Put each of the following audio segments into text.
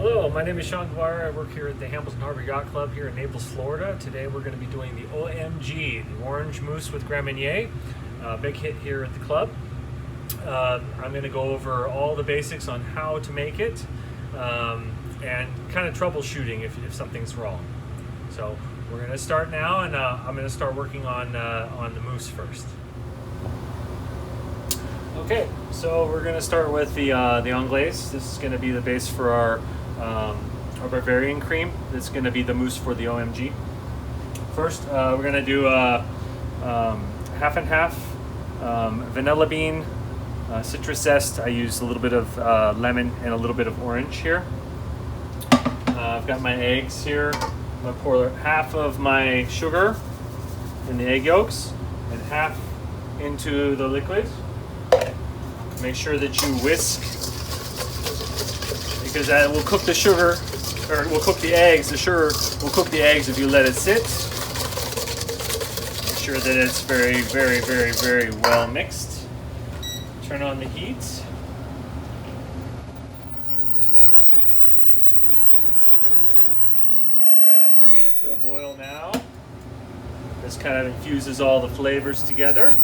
Hello, my name is Sean Bavarian. I work here at the Hamilton Harbor Yacht Club here in Naples, Florida. Today we're going to be doing the OMG, the orange mousse with Grand Marnier. Big hit here at the club. I'm going to go over all the basics on how to make it and kind of troubleshooting if something's wrong. So we're going to start now, and I'm going to start working on the mousse first. Okay, so we're going to start with the anglaise. This is going to be the base for our Bavarian cream. This is going to be the mousse for the OMG. First, we're going to do half and half vanilla bean, citrus zest. I use a little bit of lemon and a little bit of orange here. I've got my eggs here. I'm going to pour half of my sugar in the egg yolks and half into the liquid. Make sure that you whisk, because that will cook the sugar, or will cook the eggs. The sugar will cook the eggs if you let it sit. Make sure that it's very, very, very, very well mixed. Turn on the heat. All right, I'm bringing it to a boil now. This kind of infuses all the flavors together.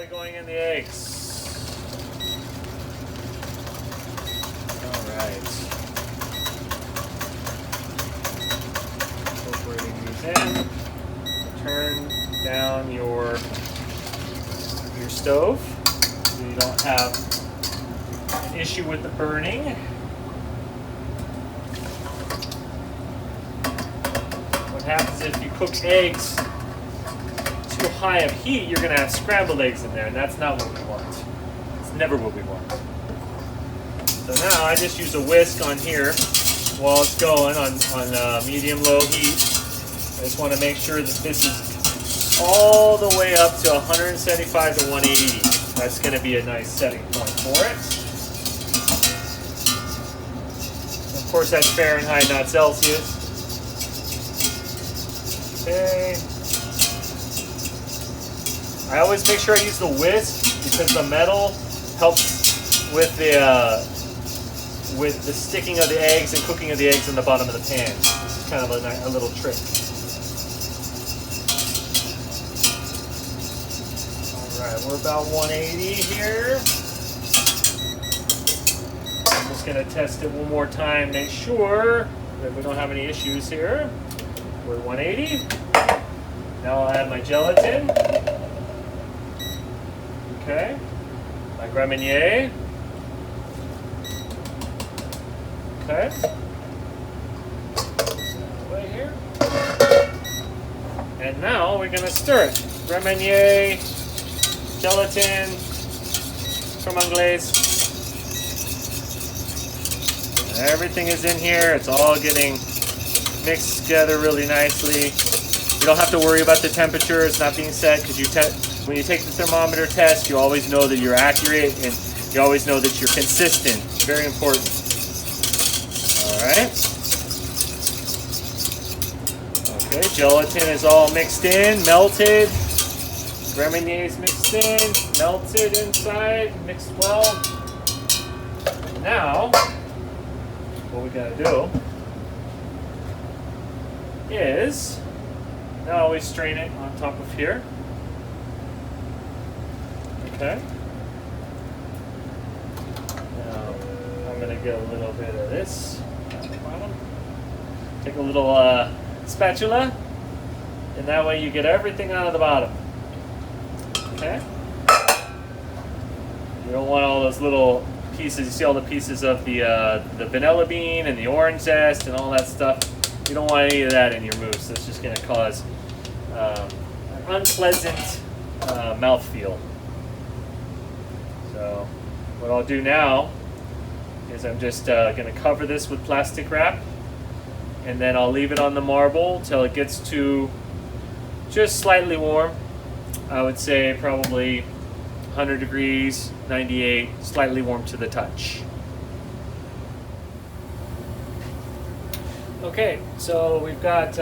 Going in the eggs. All right. Incorporating these in. Turn down your stove so you don't have an issue with the burning. What happens if you cook eggs too high of heat, you're going to have scrambled eggs in there, and that's not what we want. It's never what we want. So now I just use a whisk on here while it's going on medium-low heat. I just want to make sure that this is all the way up to 175 to 180. That's going to be a nice setting point for it. Of course, that's Fahrenheit, not Celsius. Okay. I always make sure I use the whisk because the metal helps with the sticking of the eggs and cooking of the eggs in the bottom of the pan. This is kind of a little trick. All right, we're about 180 here. I'm just going to test it one more time, make sure that we don't have any issues here. We're at 180. Now I'll add my gelatin. Okay, my Grand Marnier. Okay. Right here. And now we're gonna stir it. Grand Marnier, gelatin, crème anglaise. Everything is in here. It's all getting mixed together really nicely. You don't have to worry about the temperature. It's not being set because when you take the thermometer test, you always know that you're accurate and you always know that you're consistent. Very important. All right. Okay, gelatin is all mixed in, melted. Grand Marnier is mixed in, melted inside, mixed well. Now, what we gotta do is, now we strain it on top of here. Okay. Now I'm going to get a little bit of this at the bottom. Take a little spatula, and that way you get everything out of the bottom. Okay. You don't want all those little pieces. You see all the pieces of the vanilla bean and the orange zest and all that stuff. You don't want any of that in your mousse. That's just going to cause an unpleasant mouthfeel. So what I'll do now is I'm just going to cover this with plastic wrap, and then I'll leave it on the marble till it gets to just slightly warm. I would say probably 100 degrees, 98, slightly warm to the touch. Okay, so we've got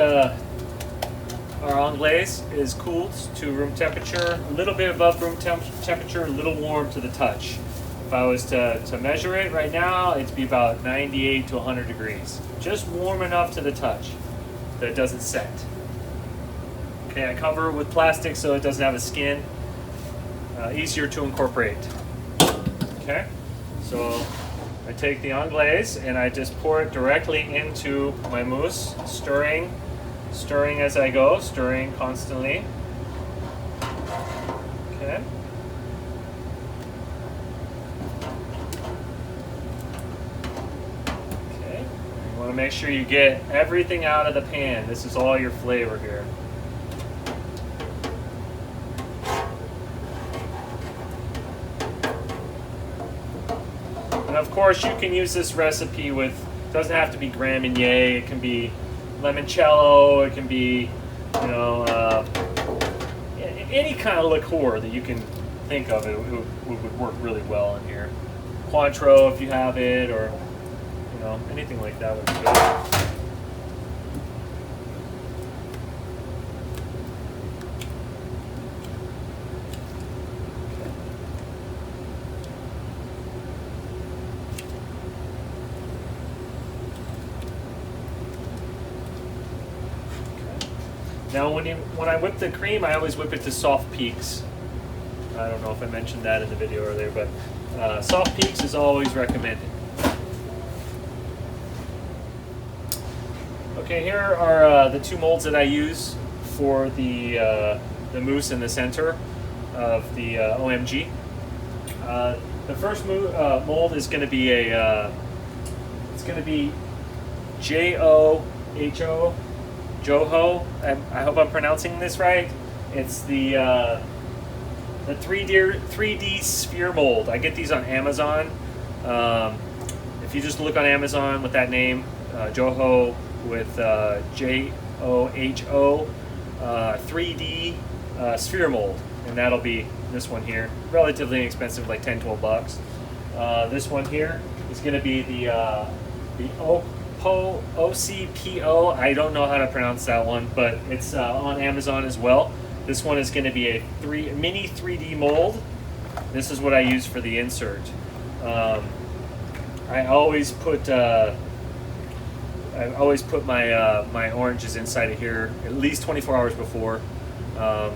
our anglaise is cooled to room temperature, a little bit above room temperature, a little warm to the touch. If I was to measure it right now, it'd be about 98 to 100 degrees. Just warm enough to the touch that it doesn't set. Okay, I cover it with plastic so it doesn't have a skin. Easier to incorporate. Okay, so I take the anglaise and I just pour it directly into my mousse, stirring as I go, stirring constantly. Okay. Okay. You want to make sure you get everything out of the pan. This is all your flavor here. And of course, you can use this recipe with, doesn't have to be Grand Marnier, it can be limoncello, it can be, you know, any kind of liqueur that you can think of. It would work really well in here. Cointreau if you have it, or, you know, anything like that would be good. Now, when I whip the cream, I always whip it to soft peaks. I don't know if I mentioned that in the video earlier, but soft peaks is always recommended. Okay, here are the two molds that I use for the mousse in the center of the OMG. The first mold is going to be it's going to be J-O-H-O. Joho, I hope I'm pronouncing this right. It's the 3D sphere mold. I get these on Amazon. If you just look on Amazon with that name, Joho with J-O-H-O, 3D sphere mold, and that'll be this one here. Relatively inexpensive, like 10, 12 bucks. This one here is going to be the OCPO. I don't know how to pronounce that one, but it's on Amazon as well. This one is going to be a mini 3D mold. This is what I use for the insert. I always put my oranges inside of here at least 24 hours before. I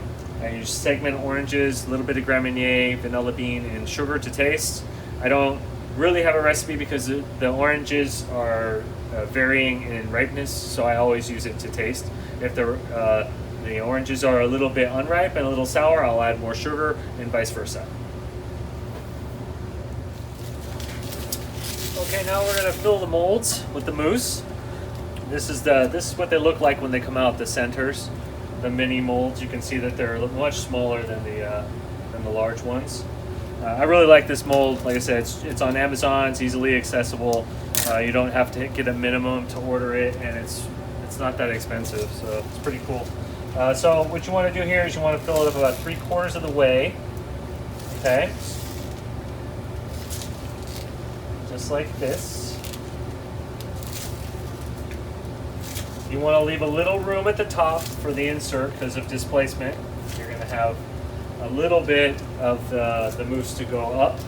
use segment oranges, a little bit of Grand Marnier, vanilla bean, and sugar to taste. I don't really have a recipe because the oranges are varying in ripeness, so I always use it to taste. If the oranges are a little bit unripe and a little sour, I'll add more sugar, and vice versa. Okay, now we're going to fill the molds with the mousse. This is what they look like when they come out, the centers. The mini molds, you can see that they're much smaller than the large ones. I really like this mold. Like I said, it's on Amazon. It's easily accessible. You don't have to get a minimum to order it, and it's not that expensive, so it's pretty cool. So what you want to do here is you want to fill it up about 3/4 of the way. Okay, just like this. You want to leave a little room at the top for the insert because of displacement. You're going to have a little bit of the mousse to go up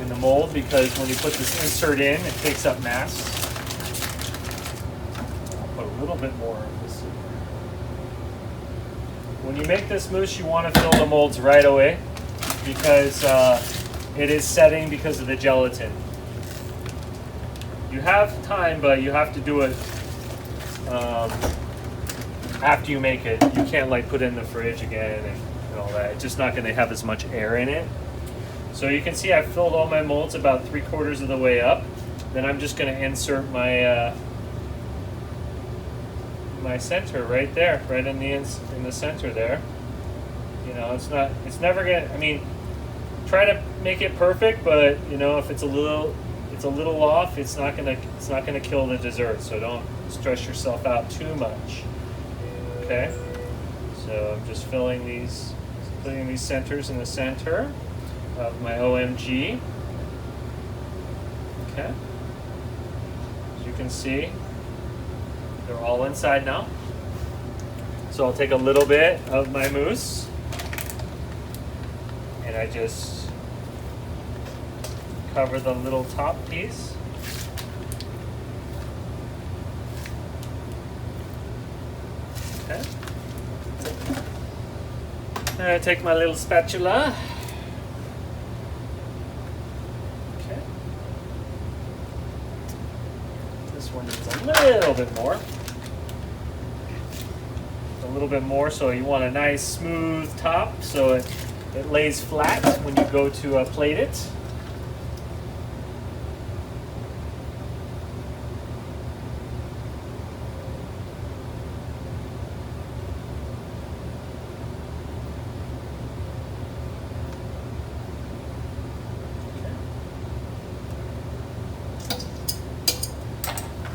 in the mold, because when you put this insert in, it takes up mass. I'll put a little bit more of this in there. When you make this mousse, you want to fill the molds right away because it is setting because of the gelatin. You have time, but you have to do it after you make it. You can't like put it in the fridge again and all that. It's just not going to have as much air in it. So you can see I've filled all my molds about 3/4 of the way up. Then I'm just going to insert my my center right there, right in the center there. You know, it's never gonna. I mean, try to make it perfect, but you know, if it's a little off, it's not gonna kill the dessert. So don't stress yourself out too much. Okay. So I'm just putting these centers in the center of my OMG. Okay. As you can see, they're all inside now. So I'll take a little bit of my mousse and I just cover the little top piece. Okay. And I take my little spatula. Okay. This one needs a little bit more. A little bit more, so you want a nice smooth top so it lays flat when you go to plate it.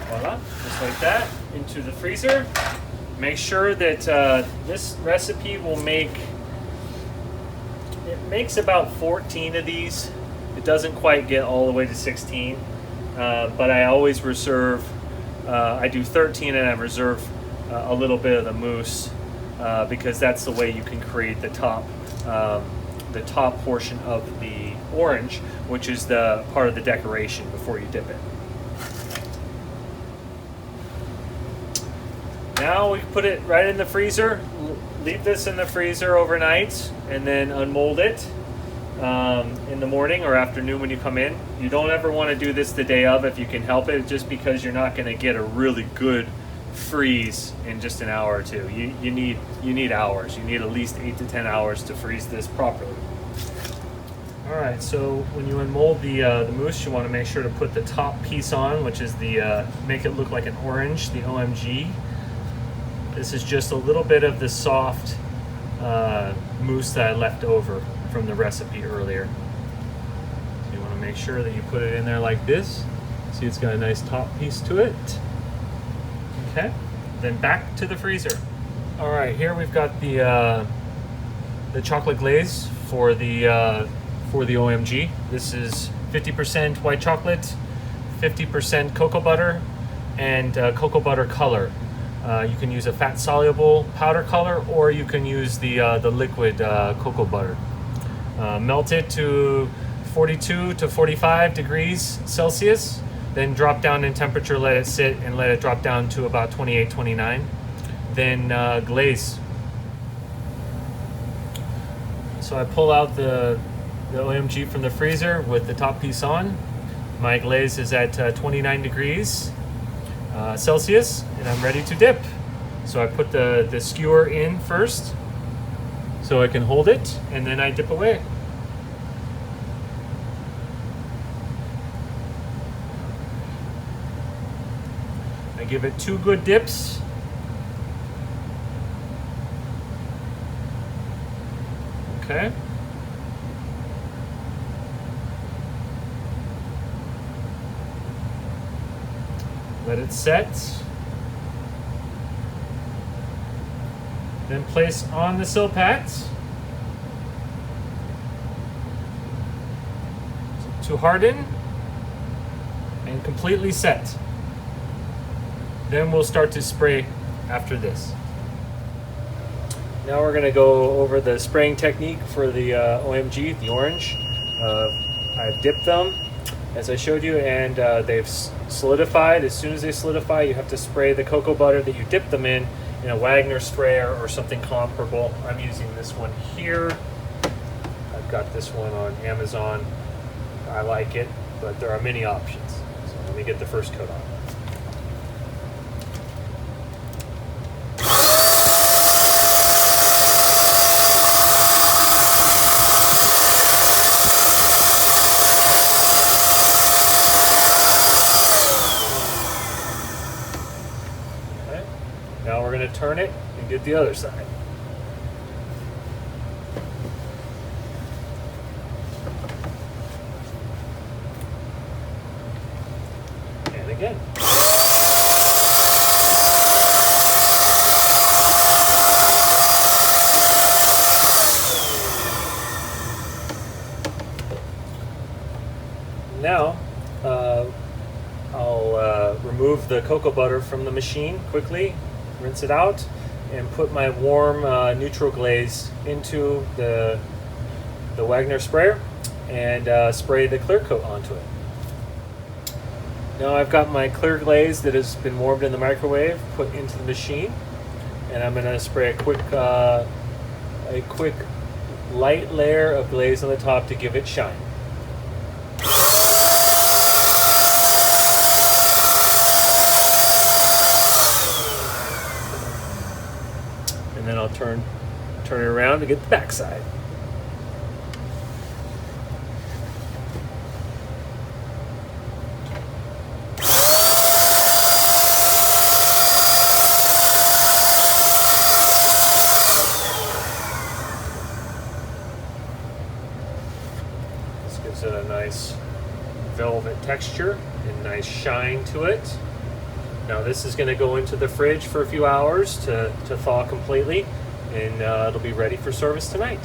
Voila, just like that, into the freezer. Make sure that this recipe will makes about 14 of these. It doesn't quite get all the way to 16, but I always reserve, I do 13 and I reserve a little bit of the mousse because that's the way you can create the top portion of the orange, which is the part of the decoration before you dip it. Now we put it right in the freezer, leave this in the freezer overnight, and then unmold it in the morning or afternoon when you come in. You don't ever want to do this the day of if you can help it, just because you're not going to get a really good freeze in just an hour or two. You need hours. You need at least 8 to 10 hours to freeze this properly. All right, so when you unmold the mousse, you want to make sure to put the top piece on, which is the make it look like an orange, the OMG. This is just a little bit of the soft mousse that I left over from the recipe earlier. So you want to make sure that you put it in there like this. See, it's got a nice top piece to it. Okay, then back to the freezer. All right, here we've got the chocolate glaze for the OMG. This is 50% white chocolate, 50% cocoa butter, and cocoa butter color. You can use a fat-soluble powder color, or you can use the liquid cocoa butter. Melt it to 42 to 45 degrees Celsius, then drop down in temperature, let it sit, and let it drop down to about 28, 29. Then glaze. So I pull out the OMG from the freezer with the top piece on. My glaze is at 29 degrees Celsius, and I'm ready to dip. So I put the skewer in first so I can hold it, and then I dip away. I give it 2 good dips. Okay. Let it set. Then place on the silpat to harden and completely set. Then we'll start to spray after this. Now we're going to go over the spraying technique for the OMG, the orange. I've dipped them as I showed you, and they've solidified. As soon as they solidify, you have to spray the cocoa butter that you dipped them in a Wagner sprayer or something comparable. I'm using this one here. I've got this one on Amazon. I like it, but there are many options. So let me get the first coat on. Now we're going to turn it and get the other side. And again. Now, I'll remove the cocoa butter from the machine quickly, rinse it out, and put my warm neutral glaze into the Wagner sprayer and spray the clear coat onto it. Now I've got my clear glaze that has been warmed in the microwave put into the machine, and I'm going to spray a quick light layer of glaze on the top to give it shine. And then I'll turn it around to get the backside. This gives it a nice velvet texture and nice shine to it. Now this is going to go into the fridge for a few hours to thaw completely, and it'll be ready for service tonight.